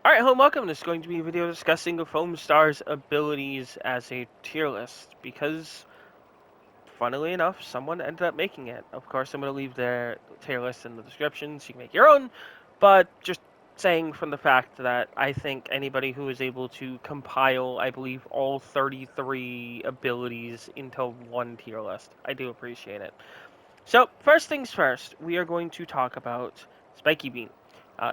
Alright, hello and welcome. This is going to be a video discussing the FOAMSTARS abilities as a tier list because, funnily enough, someone ended up making it. Of course, I'm going to leave their tier list in the description so you can make your own, but just saying from the fact that I think anybody who is able to compile, I believe, all 33 abilities into one tier list, I do appreciate it. So, first things first, we are going to talk about Spiky Beat.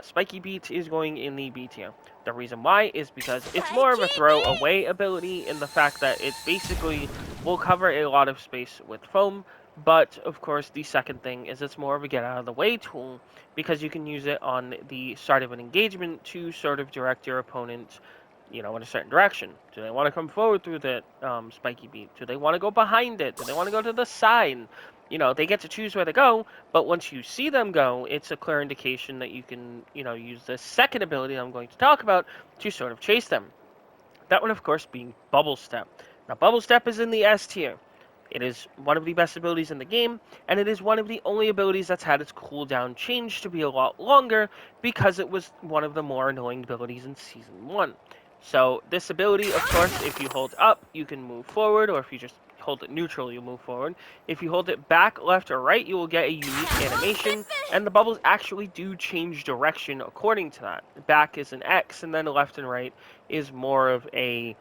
Spiky Beat is going in the B tier. The reason why is because it's more of a throwaway ability in the fact that it basically will cover a lot of space with foam, but of course the second thing is it's more of a get out of the way tool because you can use it on the start of an engagement to sort of direct your opponent, in a certain direction. Do they want to come forward through the Spiky Beat? Do they want to go behind it? Do they want to go to the side? They get to choose where to go, but once you see them go, it's a clear indication that you can, use the second ability I'm going to talk about to sort of chase them. That one, of course, being Bubble Step. Now, Bubble Step is in the S tier. It is one of the best abilities in the game, and it is one of the only abilities that's had its cooldown changed to be a lot longer because it was one of the more annoying abilities in Season 1. So, this ability, of course, if you hold up, you can move forward, or if you just hold it neutral, you move forward. If you hold it back, left, or right, you will get a unique animation, and the bubbles actually do change direction according to that. Back is an X, and then left and right is more of a,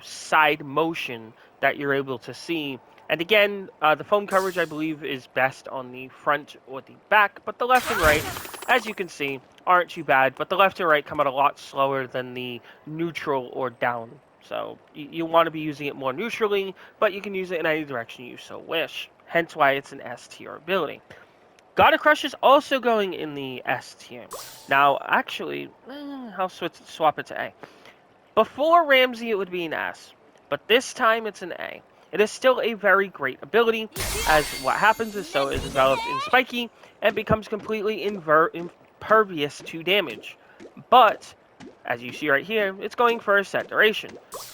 side motion that you're able to see. And again, the foam coverage, I believe, is best on the front or the back, but the left and right, as you can see, aren't too bad, but the left and right come out a lot slower than the neutral or down. So you want to be using it more neutrally, but you can use it in any direction you so wish. Hence why it's an S tier ability. God of Crush is also going in the S tier. Now, actually, I'll swap it to A. Before Ramzey, it would be an S, but this time it's an A. It is still a very great ability, as what happens is so is developed in Spiky and becomes completely impervious to damage. But, as you see right here, it's going for a set duration.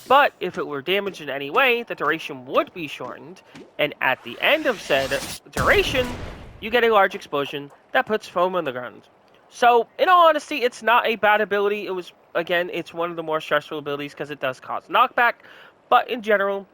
But if it were damaged in any way, the duration would be shortened, and at the end of said duration, you get a large explosion that puts foam on the ground. So, in all honesty, it's not a bad ability. It was, again, it's one of the more stressful abilities because it does cause knockback, but in general,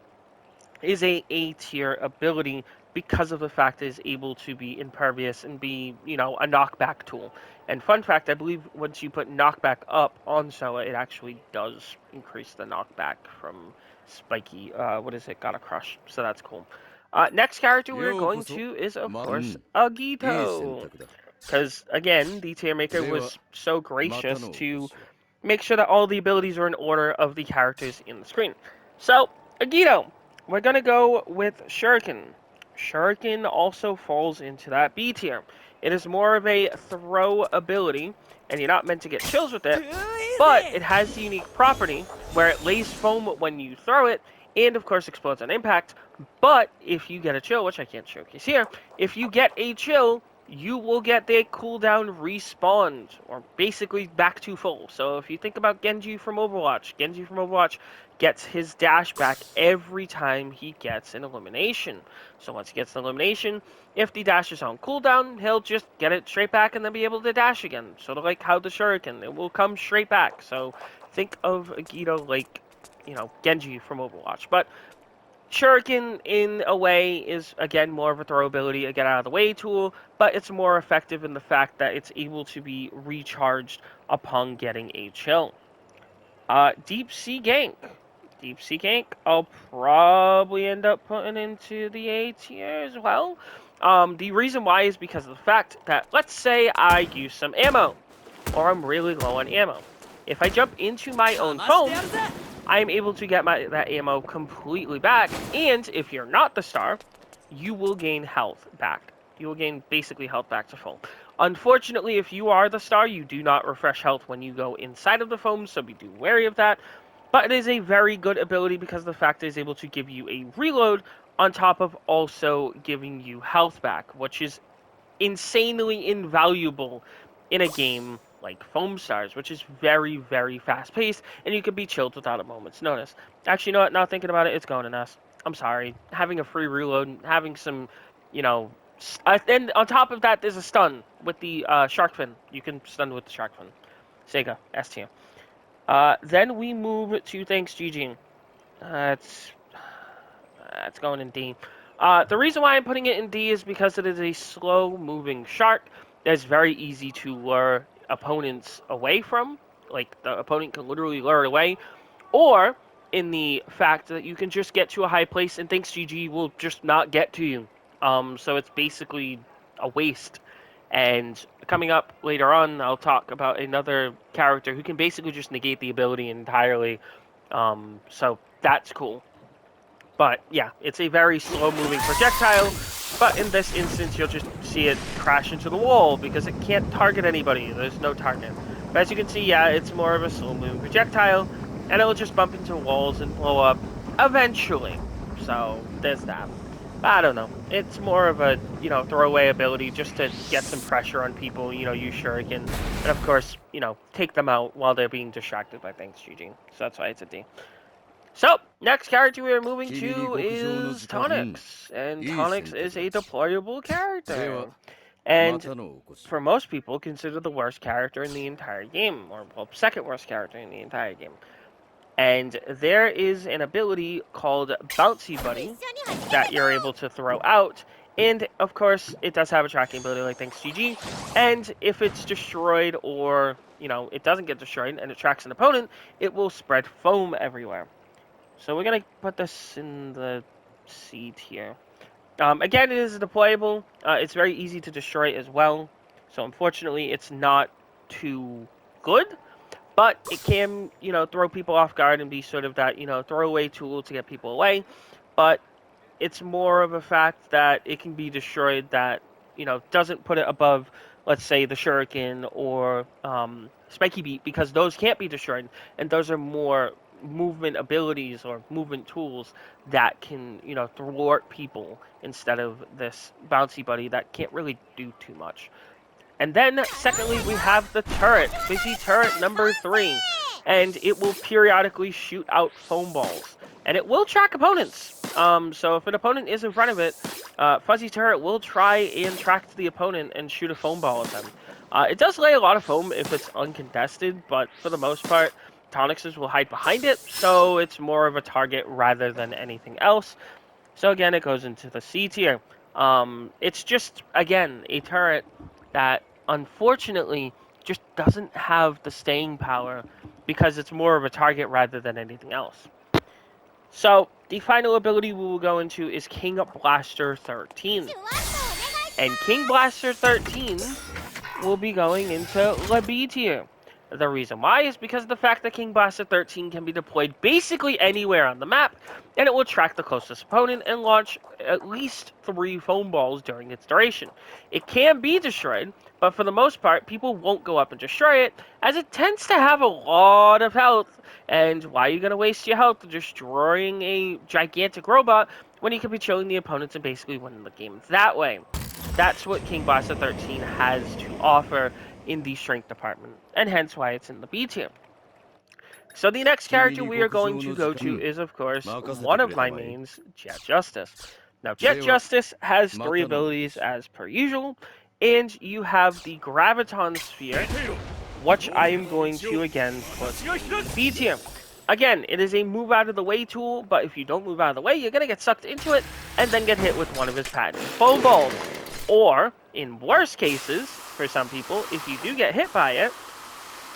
is a A tier ability because of the fact that it's able to be impervious and be, a knockback tool. And fun fact, I believe once you put knockback up on Sella, it actually does increase the knockback from Spiky, what is it, Gotta Crush. So that's cool. Next character we're going to is, of course, Agito. Because, again, the tier maker was so gracious to make sure that all the abilities are in order of the characters in the screen. So, Agito, we're going to go with Shuriken. Shuriken also falls into that B tier. It is more of a throw ability, and you're not meant to get chills with it, but it has the unique property where it lays foam when you throw it, and of course explodes on impact. But if you get a chill, which I can't showcase here, if you get a chill, you will get the cooldown respawned, or basically back to full. So if you think about Genji from Overwatch gets his dash back every time he gets an elimination. So once he gets an elimination, if the dash is on cooldown, he'll just get it straight back and then be able to dash again. Sort of like how the Shuriken, it will come straight back. So think of Agito like, Genji from Overwatch. But Shuriken, in a way, is, again, more of a throw ability, a get-out-of-the-way tool, but it's more effective in the fact that it's able to be recharged upon getting a chill. Deep Sea Gank. Deep Sea Gank, I'll probably end up putting into the A tier as well. The reason why is because of the fact that, let's say I use some ammo, or I'm really low on ammo. If I jump into my own foam, I am able to get that ammo completely back, and if you're not the star, you will gain health back. You will gain basically health back to full. Unfortunately, if you are the star, you do not refresh health when you go inside of the foam, so be wary of that. But it is a very good ability because the fact it is able to give you a reload on top of also giving you health back, which is insanely invaluable in a game like FOAMSTARS, which is very, very fast-paced, and you can be chilled without a moment's notice. Actually, you know what? Now thinking about it, it's going in S. I'm sorry. Having a free reload, having some, and on top of that, there's a stun with the shark fin. You can stun with the shark fin. Sega, S tier. Then we move to Thanks GG. It's That's going in D. The reason why I'm putting it in D is because it is a slow-moving shark that's very easy to lure opponents away from. Like, the opponent can literally lure it away. Or, in the fact that you can just get to a high place and thinks GG will just not get to you. So it's basically a waste. And coming up later on, I'll talk about another character who can basically just negate the ability entirely. So that's cool. But yeah, it's a very slow moving projectile, but in this instance you'll just see it crash into the wall because it can't target anybody. There's no target. But as you can see, yeah, it's more of a slow moving projectile, and it'll just bump into walls and blow up eventually. So there's that. I don't know. It's more of a, throwaway ability just to get some pressure on people, use Shuriken, and of course, take them out while they're being distracted by things, GG. So that's why it's a D. So, next character we are moving to is Tonix. And Tonix is a deployable character. And for most people, considered the worst character in the entire game. Or, well, second worst character in the entire game. And there is an ability called Bouncy Buddy that you're able to throw out. And, of course, it does have a tracking ability like Thanks GG. And if it's destroyed or, it doesn't get destroyed and it tracks an opponent, it will spread foam everywhere. So we're going to put this in the C tier. Again, it is deployable. It's very easy to destroy as well. So unfortunately, it's not too good. But it can, throw people off guard and be sort of that, throwaway tool to get people away. But it's more of a fact that it can be destroyed that, doesn't put it above, let's say, the Shuriken or Spiky Beat, because those can't be destroyed. And those are more movement abilities or movement tools that can, thwart people instead of this Bouncy Buddy that can't really do too much. And then, secondly, we have the turret, Fizzy Turret number 3. And it will periodically shoot out foam balls. And it will track opponents. So if an opponent is in front of it, Fuzzy Turret will try and track the opponent and shoot a foam ball at them. It does lay a lot of foam if it's uncontested, but for the most part, Tonixes will hide behind it, so it's more of a target rather than anything else. So again, it goes into the C tier. It's just, again, a turret that unfortunately just doesn't have the staying power because it's more of a target rather than anything else. So the final ability we will go into is King Blaster 13. And King Blaster 13 will be going into the B tier. The reason why is because of the fact that King Blaster 13 can be deployed basically anywhere on the map, and it will track the closest opponent and launch at least 3 foam balls during its duration. It can be destroyed, but for the most part, people won't go up and destroy it, as it tends to have a lot of health, and why are you going to waste your health destroying a gigantic robot when you could be chilling the opponents and basically winning the game that way? That's what King Blaster 13 has to offer in the strength department, and hence why it's in the B tier. So the next character we are going to go to is, of course, one of my mains, Jet Justice. Now, Jet Justice has 3 abilities as per usual, and you have the Graviton Sphere, which I am going to, again, put in B tier. Again, it is a move out of the way tool, but if you don't move out of the way, you're going to get sucked into it and then get hit with one of his patented foam balls. Or, in worse cases, for some people, if you do get hit by it,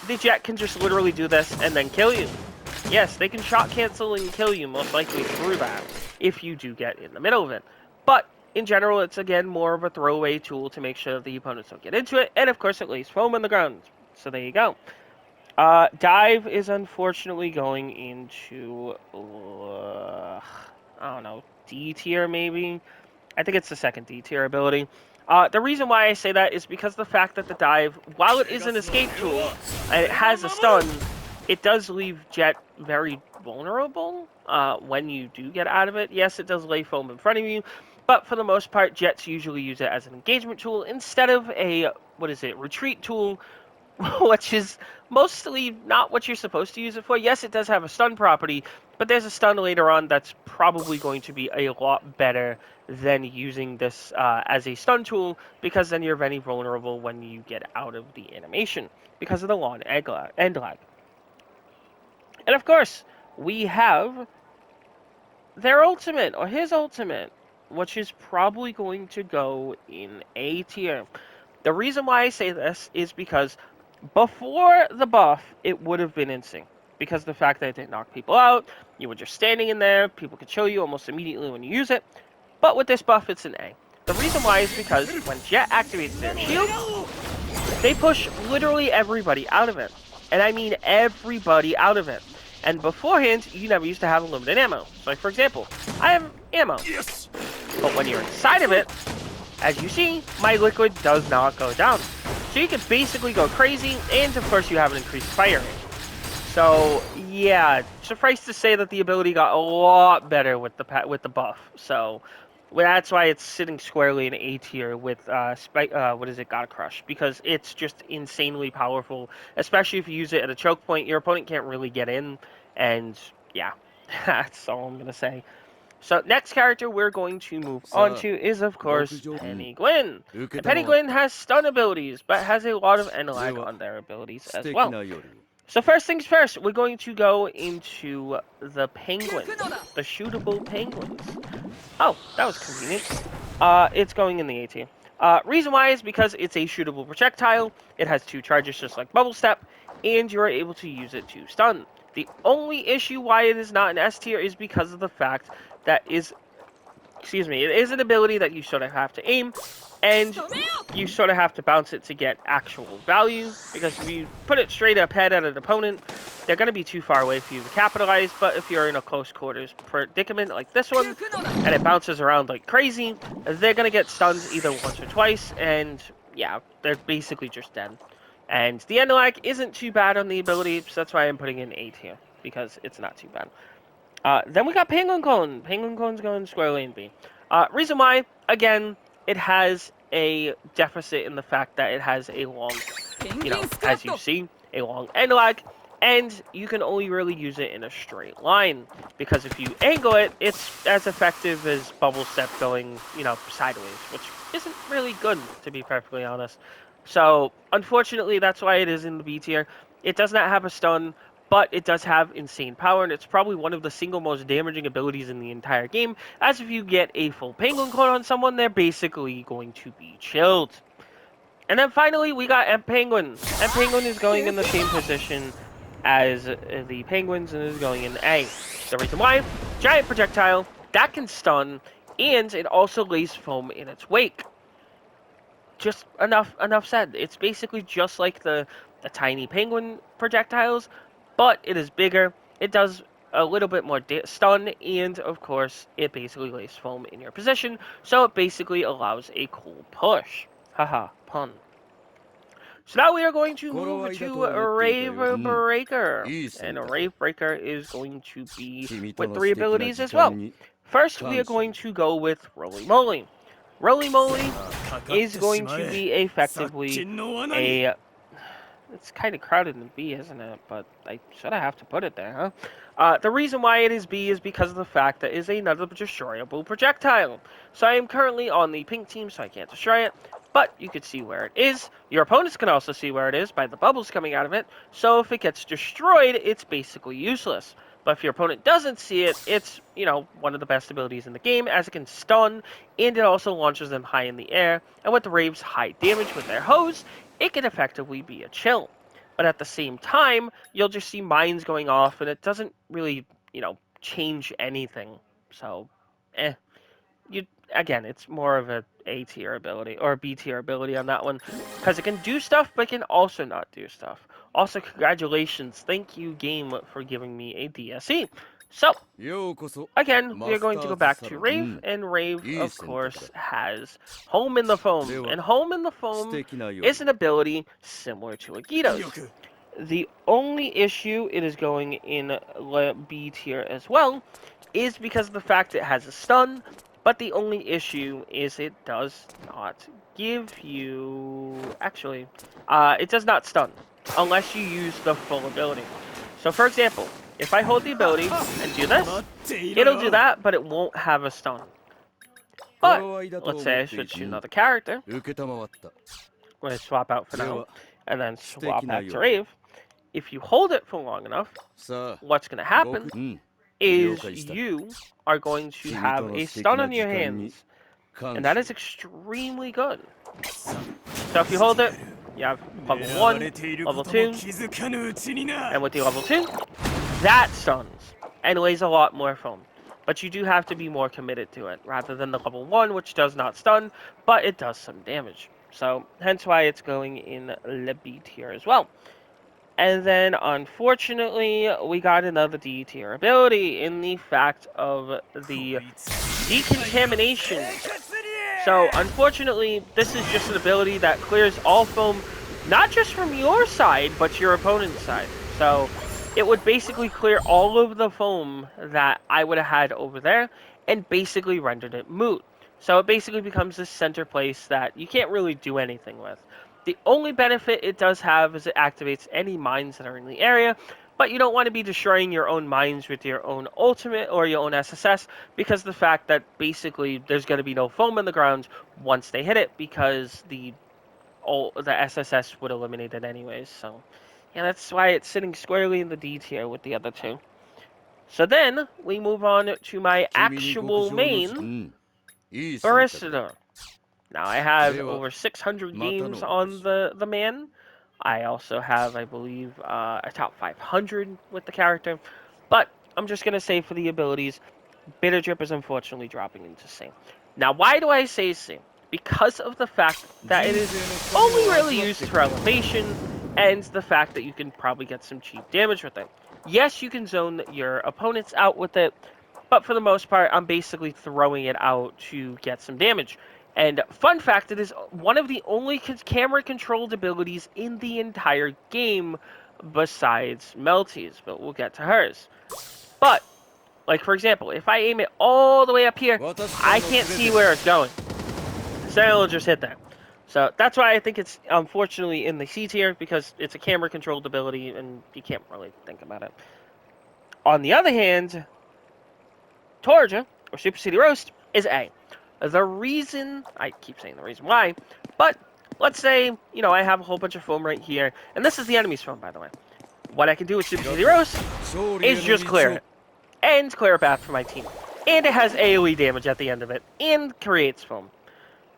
the Jet can just literally do this and then kill you. Yes, they can shot cancel and kill you most likely through that, if you do get in the middle of it. But, in general, it's again more of a throwaway tool to make sure that the opponents don't get into it, and of course it lays foam on the ground. So there you go. Dive is unfortunately going into, I don't know, D tier maybe? I think it's the second D tier ability. The reason why I say that is because the fact that the dive, while it is an escape tool, and it has a stun, it does leave Jet very vulnerable when you do get out of it. Yes, it does lay foam in front of you, but for the most part, Jets usually use it as an engagement tool instead of a, retreat tool, which is mostly not what you're supposed to use it for. Yes, it does have a stun property, but there's a stun later on that's probably going to be a lot better than using this as a stun tool, because then you're very vulnerable when you get out of the animation because of the long end lag. And of course, we have their ultimate, or his ultimate, which is probably going to go in A tier. The reason why I say this is because before the buff, it would have been insane. Because of the fact that it didn't knock people out, you were just standing in there, people could kill you almost immediately when you use it. But with this buff, it's an A. The reason why is because when Jet activates their shield, they push literally everybody out of it. And I mean everybody out of it. And beforehand, you never used to have unlimited ammo. So like, for example, I have ammo. Yes. But when you're inside of it, as you see, my liquid does not go down. So you can basically go crazy, and of course you have an increased fire rate. So yeah, suffice to say that the ability got a lot better with the buff. So that's why it's sitting squarely in A tier with what is it, God Crush, because it's just insanely powerful, especially if you use it at a choke point. Your opponent can't really get in, and yeah, that's all I'm gonna say. So next character we're going to move on to is, of course, Penguin. And Penguin has stun abilities, but has a lot of end lag on their abilities as well. So first things first, we're going to go into the Penguin, the shootable Penguins. Oh, that was convenient. It's going in the A tier. Reason why is because it's a shootable projectile. It has 2 charges just like Bubble Step, and you're able to use it to stun. The only issue why it is not an S tier is because of the fact that it is an ability that you sort of have to aim, and you sort of have to bounce it to get actual value, because if you put it straight up head at an opponent, they're going to be too far away for you to capitalize. But if you're in a close quarters predicament like this one, and it bounces around like crazy, they're going to get stuns either once or twice, and yeah, they're basically just dead. And the end lag isn't too bad on the ability, so that's why I'm putting in 8 here, because it's not too bad. Then we got Penguin Cone. Penguin Cone's going squarely in B. Reason why, again, it has a deficit in the fact that it has a long, as you see, a long end lag, and you can only really use it in a straight line, because if you angle it, it's as effective as Bubble Step going, sideways, which isn't really good, to be perfectly honest. So, unfortunately, that's why it is in the B tier. It does not have a stun, but it does have insane power, and it's probably one of the single most damaging abilities in the entire game, as if you get a full Penguin Cone on someone, they're basically going to be chilled. And then finally, we got M Penguin. M Penguin is going in the same position as the Penguins and is going in A. The reason why, giant projectile, that can stun, and it also lays foam in its wake. Just enough said. It's basically just like the tiny penguin projectiles, but it is bigger. It does a little bit more stun, and of course, it basically lays foam in your position, so it basically allows a cool push. Haha, pun. So now we are going to move to a Rave Breaker, and a Rave Breaker is going to be with 3 abilities as well. First, we are going to go with Roly Moly. Roly Moly is going to be effectively a... It's kind of crowded in B, isn't it? But I should have to put it there, huh? The reason why it is B is because of the fact that it is another destroyable projectile. So I am currently on the pink team, so I can't destroy it. But you can see where it is. Your opponents can also see where it is by the bubbles coming out of it. So if it gets destroyed, it's basically useless. But if your opponent doesn't see it, it's, one of the best abilities in the game, as it can stun, and it also launches them high in the air. And with the Rave's high damage with their hose, it can effectively be a chill. But at the same time, you'll just see mines going off, and it doesn't really, change anything. So, again, it's more of a A tier ability, or a B tier ability on that one, because it can do stuff, but it can also not do stuff. Also, congratulations, thank you, game, for giving me a DSE. So, again, we are going to go back to Rave, and Rave, of course, has Home in the Foam. And Home in the Foam is an ability similar to Agito's. The only issue it is going in B tier as well is because of the fact it has a stun, but the only issue is it does not give you... Actually, it does not stun unless you use the full ability. So, for example, if I hold the ability and do this, it'll do that, but it won't have a stun. But, let's say I switch to another character. I'm going to swap out for now, and then swap back to Rave. if you hold it for long enough, what's going to happen is you are going to have a stun on your hands. And that is extremely good. So if you hold it, you have level 1, level 2, and with the level 2, that stuns and lays a lot more foam. But you do have to be more committed to it, rather than the level 1, which does not stun, but it does some damage. So, hence why it's going in the B tier as well. And then, unfortunately, we got another D tier ability in the fact of the decontamination. So, unfortunately, this is just an ability that clears all foam, not just from your side, but your opponent's side. So, it would basically clear all of the foam that I would have had over there, and basically rendered it moot. So, it basically becomes this center place that you can't really do anything with. The only benefit it does have is it activates any mines that are in the area, but you don't want to be destroying your own mines with your own ultimate or your own SSS, because of the fact that basically there's going to be no foam in the ground once they hit it, because the SSS would eliminate it anyways. So yeah, that's why it's sitting squarely in the D tier with the other two. So then we move on to my actual main, Baristador. Now, I have over 600 games on the man. I also have, I believe, a top 500 with the character. But I'm just going to say for the abilities, Bitter Drip is unfortunately dropping into C. Now, why do I say C? Because of the fact that it is only really used for elevation, and the fact that you can probably get some cheap damage with it. Yes, you can zone your opponents out with it, but for the most part, I'm basically throwing it out to get some damage. And fun fact, it is one of the only camera-controlled abilities in the entire game besides Mel-T's, but we'll get to hers. But, like for example, if I aim it all the way up here, I can't see where it's going. So it'll just hit that. So that's why I think it's unfortunately in the C tier, because it's a camera-controlled ability and you can't really think about it. On the other hand, Torja, or Super City Roast, is A. The reason, I keep saying the reason why, but let's say, I have a whole bunch of foam right here, and this is the enemy's foam, by the way. What I can do with Super City Roast is just clear it, and clear a path for my team. And it has AoE damage at the end of it, and creates foam.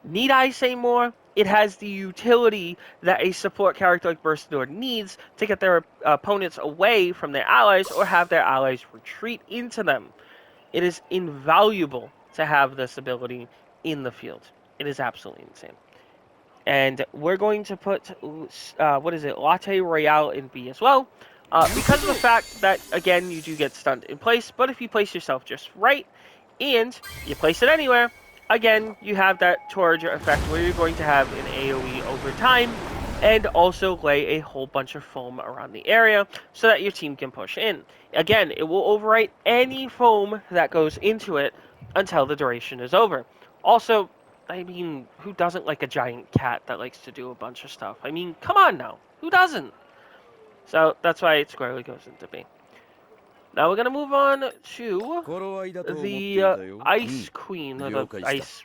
Need I say more? It has the utility that a support character like Baristador needs to get their opponents away from their allies, or have their allies retreat into them. It is invaluable to have this ability in the field. It is absolutely insane. And we're going to put, Latte Royale in B as well. Because of the fact that, again, you do get stunned in place, but if you place yourself just right, and you place it anywhere, again, you have that Torja effect where you're going to have an AoE over time, and also lay a whole bunch of foam around the area so that your team can push in. Again, it will overwrite any foam that goes into it until the duration is over. Also, I mean, who doesn't like a giant cat that likes to do a bunch of stuff? I mean, come on now. Who doesn't? So that's why it squarely goes into B. Now we're going to move on to the Ice Queen, or the Ice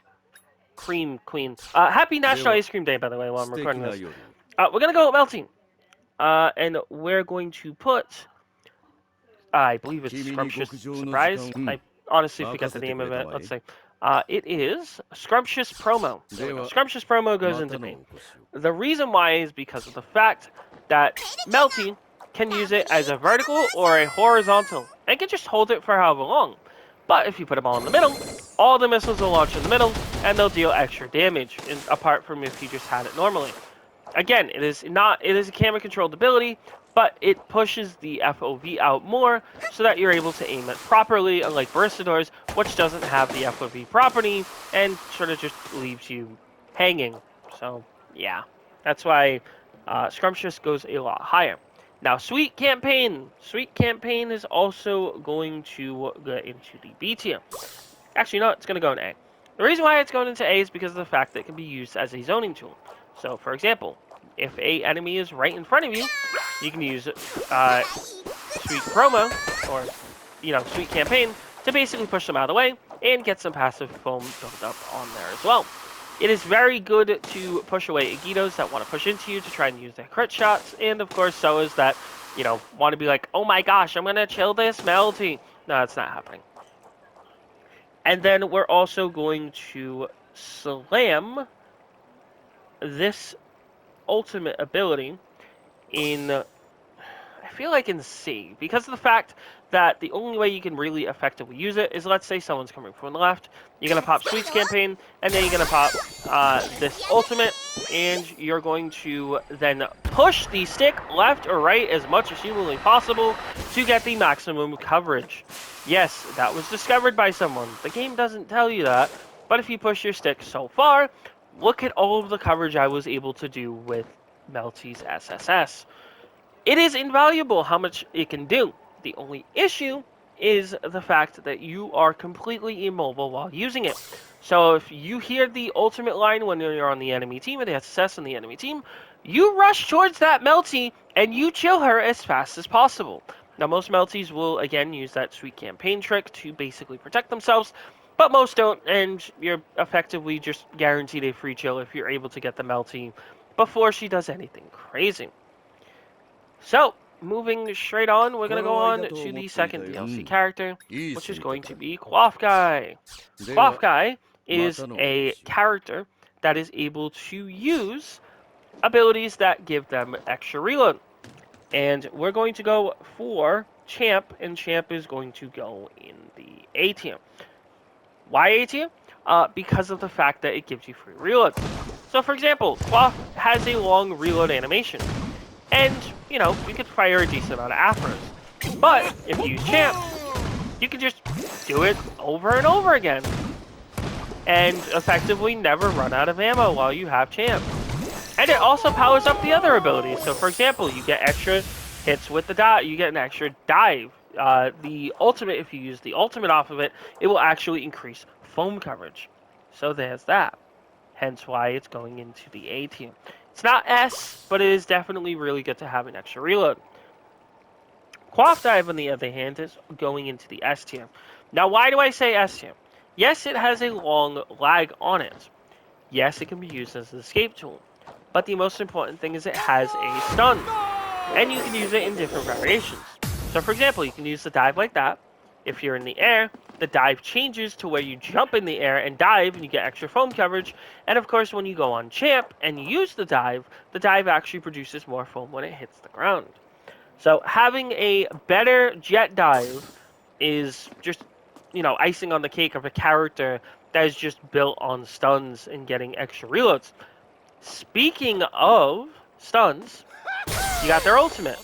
Cream Queen. Happy National Ice Cream Day, by the way, while I'm recording this. We're going to go with Mel-T. And we're going to put, I believe it's Scrumptious Surprise. I honestly forget the name of it. Let's see. It is Scrumptious Promo. Scrumptious Promo goes into me. The reason why is because of the fact that Mel-T can use it as a vertical or a horizontal, and can just hold it for however long. But if you put them all in the middle, all the missiles will launch in the middle, and they'll deal extra damage, apart from if you just had it normally. Again, it is a camera-controlled ability, but it pushes the FOV out more, so that you're able to aim it properly, unlike Baristador's, which doesn't have the FOV property, and sort of just leaves you hanging. So, yeah. That's why Scrumptious goes a lot higher. Now, Sweet Campaign. Sweet Campaign is also going to go into the B tier. Actually, no, it's going to go in A. The reason why it's going into A is because of the fact that it can be used as a zoning tool. So, for example, if a enemy is right in front of you, you can use Sweet Promo, or, Sweet Campaign, to basically push them out of the way, and get some passive foam built up on there as well. It is very good to push away Agitos that want to push into you to try and use their crit shots, and of course so is that want to be like, oh my gosh, I'm going to chill this Mel-T. No, that's not happening. And then we're also going to slam this ultimate ability in, I feel like in C, because of the fact that the only way you can really effectively use it is, let's say someone's coming from the left, you're going to pop Sweets Campaign, and then you're going to pop this ultimate, and you're going to then push the stick left or right as much as humanly possible to get the maximum coverage. Yes, that was discovered by someone. The game doesn't tell you that, but if you push your stick so far, look at all of the coverage I was able to do with Mel-T's SSS. It is invaluable how much it can do. The only issue is the fact that you are completely immobile while using it. So if you hear the ultimate line when you're on the enemy team, or the SSS on the enemy team, you rush towards that Mel-T and you chill her as fast as possible. Now most Mel-Ts will again use that sweet campaign trick to basically protect themselves, but most don't, and you're effectively just guaranteed a free chill if you're able to get the Mel-T before she does anything crazy. So, moving straight on, we're going to go on to the second DLC character, which is going to be Coiff Guy. Coiff Guy is a character that is able to use abilities that give them extra reload. And we're going to go for Champ, and Champ is going to go in the A tier. Why A tier? Because of the fact that it gives you free reload. So, for example, Coiff has a long reload animation. And, you could fire a decent amount of afros. But, if you use Champ, you can just do it over and over again. And effectively never run out of ammo while you have Champ. And it also powers up the other abilities. So, for example, you get extra hits with the dive. You get an extra dive. The ultimate, if you use the ultimate off of it, it will actually increase foam coverage. So there's that. Hence why it's going into the A tier. It's not S, but it is definitely really good to have an extra reload. Coiff Dive, on the other hand, is going into the S tier. Now, why do I say S tier? Yes, it has a long lag on it. Yes, it can be used as an escape tool. But the most important thing is it has a stun. And you can use it in different variations. So, for example, you can use the dive like that. If you're in the air, the dive changes to where you jump in the air and dive, and you get extra foam coverage. And of course, when you go on Champ and you use the dive actually produces more foam when it hits the ground. So having a better jet dive is just, icing on the cake of a character that is just built on stuns and getting extra reloads. Speaking of stuns, you got their ultimate.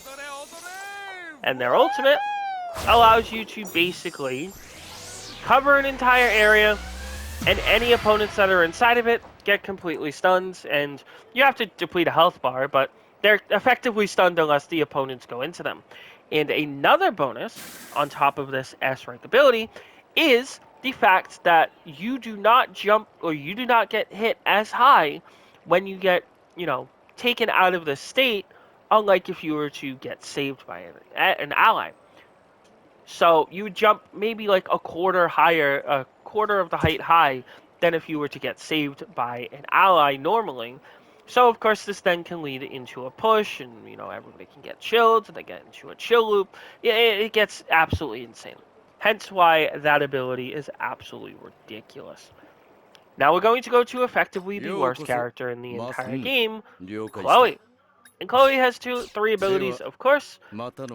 And their ultimate allows you to basically cover an entire area, and any opponents that are inside of it get completely stunned, and you have to deplete a health bar, but they're effectively stunned unless the opponents go into them. And another bonus on top of this S-rank ability is the fact that you do not jump, or you do not get hit as high when you get, taken out of the state, unlike if you were to get saved by an ally. So you would jump maybe like a quarter higher, a quarter of the height high than if you were to get saved by an ally normally. So of course this then can lead into a push, and everybody can get chilled, and they get into a chill loop. It gets absolutely insane. Hence why that ability is absolutely ridiculous. Now we're going to go to effectively the worst character in the entire game, Chloe. And Chloe has three abilities, of course.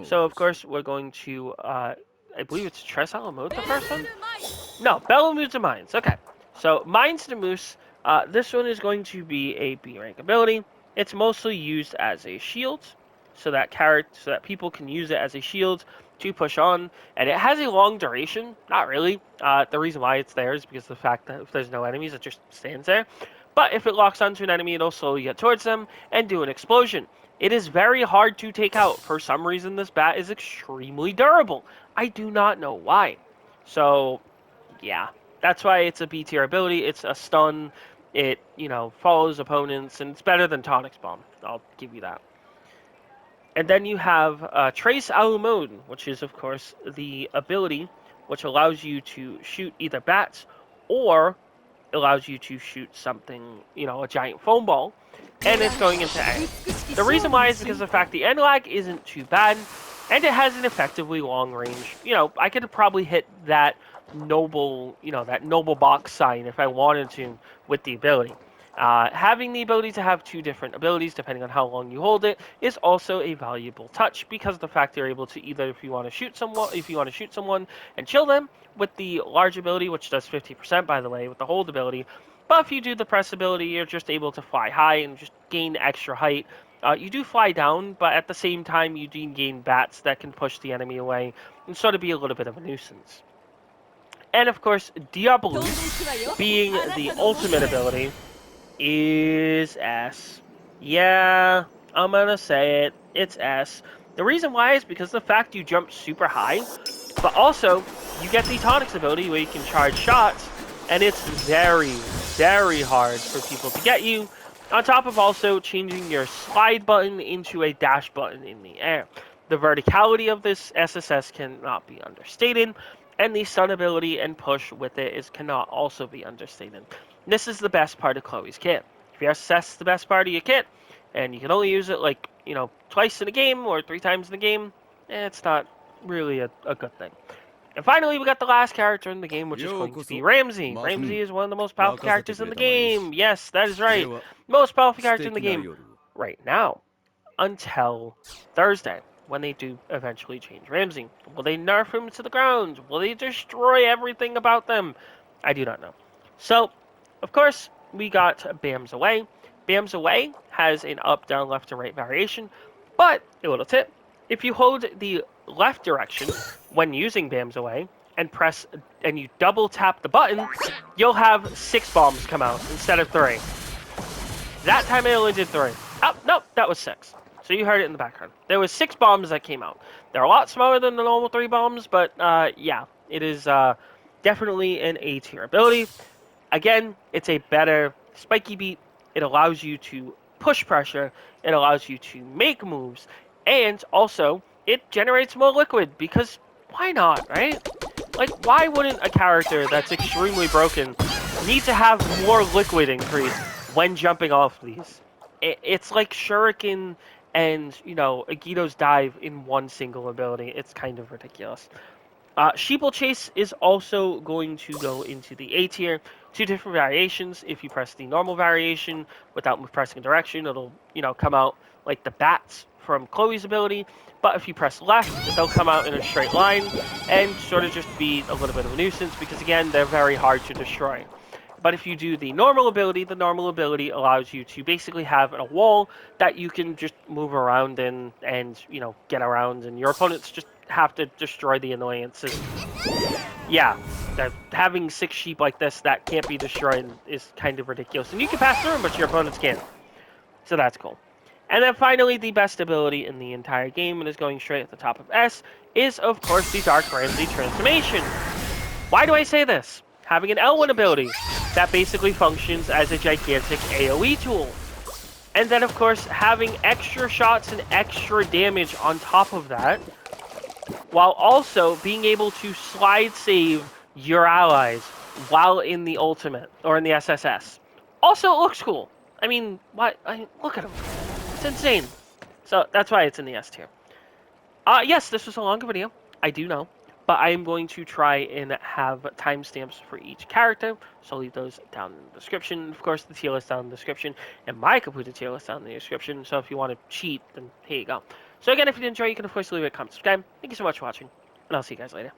So, of course, we're going to, I believe it's Tres a la Mode, the first one? No, Bella Moves of Mines. Okay. So, Mines de Moose, this one is going to be a B rank ability. It's mostly used as a shield, so that people can use it as a shield to push on. And it has a long duration. Not really. The reason why it's there is because of the fact that if there's no enemies, it just stands there. But if it locks onto an enemy, it'll slowly get towards them and do an explosion. It is very hard to take out. For some reason, this bat is extremely durable. I do not know why. So, yeah. That's why it's a B tier ability. It's a stun. It, follows opponents, and it's better than Tonix Bomb. I'll give you that. And then you have Trace a la Mode, which is, of course, the ability which allows you to shoot either bats or allows you to shoot something, a giant foam ball, and it's going into A. The reason why is because of the fact the end lag isn't too bad, and it has an effectively long range. I could probably hit that noble box sign if I wanted to with the ability. Having the ability to have two different abilities, depending on how long you hold it, is also a valuable touch because of the fact you're able to either, if you want to shoot someone and chill them with the large ability, which does 50% by the way, with the hold ability. But if you do the press ability, you're just able to fly high and just gain extra height. You do fly down, but at the same time, you do gain bats that can push the enemy away and sort of be a little bit of a nuisance. And of course, Diabolus, being the ultimate ability, is S. Yeah, I'm gonna say it. It's S. The reason why is because the fact you jump super high, but also you get the Tonix ability where you can charge shots, and it's very, very hard for people to get you. On top of also changing your slide button into a dash button in the air. The verticality of this SSS cannot be understated, and the stun ability and push with it cannot also be understated. This is the best part of Chloe's kit. If you assess the best part of your kit, and you can only use it twice in a game or 3 times in a game, it's not really a good thing. And finally, we got the last character in the game, which is going to be Ramzey. Ramzey is one of the most powerful characters in the game. Yes, that is right. Most powerful character in the game right now. Until Thursday, when they do eventually change Ramzey. Will they nerf him to the ground? Will they destroy everything about them? I do not know. So, of course, we got Bams Away. Bams Away has an up, down, left, to right variation, but a little tip. If you hold the left direction when using Bams Away and you double tap the button, you'll have 6 bombs come out instead of 3. That time I only did 3. Oh, nope, that was 6. So you heard it in the background. There was 6 bombs that came out. They're a lot smaller than the normal 3 bombs, but yeah, it is definitely an A tier ability. Again, it's a better spiky beat. It allows you to push pressure. It allows you to make moves. And also, it generates more liquid because why not, right? Like, why wouldn't a character that's extremely broken need to have more liquid increase when jumping off these? It's like Shuriken and, Agito's dive in one single ability. It's kind of ridiculous. Sheeple Chase is also going to go into the A tier. 2 different variations. If you press the normal variation without pressing direction, it'll, come out like the bats from Chloe's ability. But if you press left, they'll come out in a straight line and sort of just be a little bit of a nuisance because, again, they're very hard to destroy. But if you do the normal ability allows you to basically have a wall that you can just move around in and, get around, and your opponents just have to destroy the annoyances. Yeah, having 6 sheep like this that can't be destroyed is kind of ridiculous. And you can pass through them, but your opponents can't. So that's cool. And then finally, the best ability in the entire game, and is going straight at the top of S, is of course the Dark Ramzey transformation. Why do I say this? Having an L1 ability that basically functions as a gigantic AoE tool. And then, of course, having extra shots and extra damage on top of that, while also being able to slide save your allies while in the ultimate, or in the SSS. Also, it looks cool. I mean, look at him. It's insane. So, that's why it's in the S tier. Yes, this was a longer video. I do know. But I am going to try and have timestamps for each character, so I'll leave those down in the description. Of course, the tier list down in the description, and my completed tier list down in the description, so if you want to cheat, then here you go. So again, if you did enjoy, you can of course leave a comment, subscribe. Thank you so much for watching, and I'll see you guys later.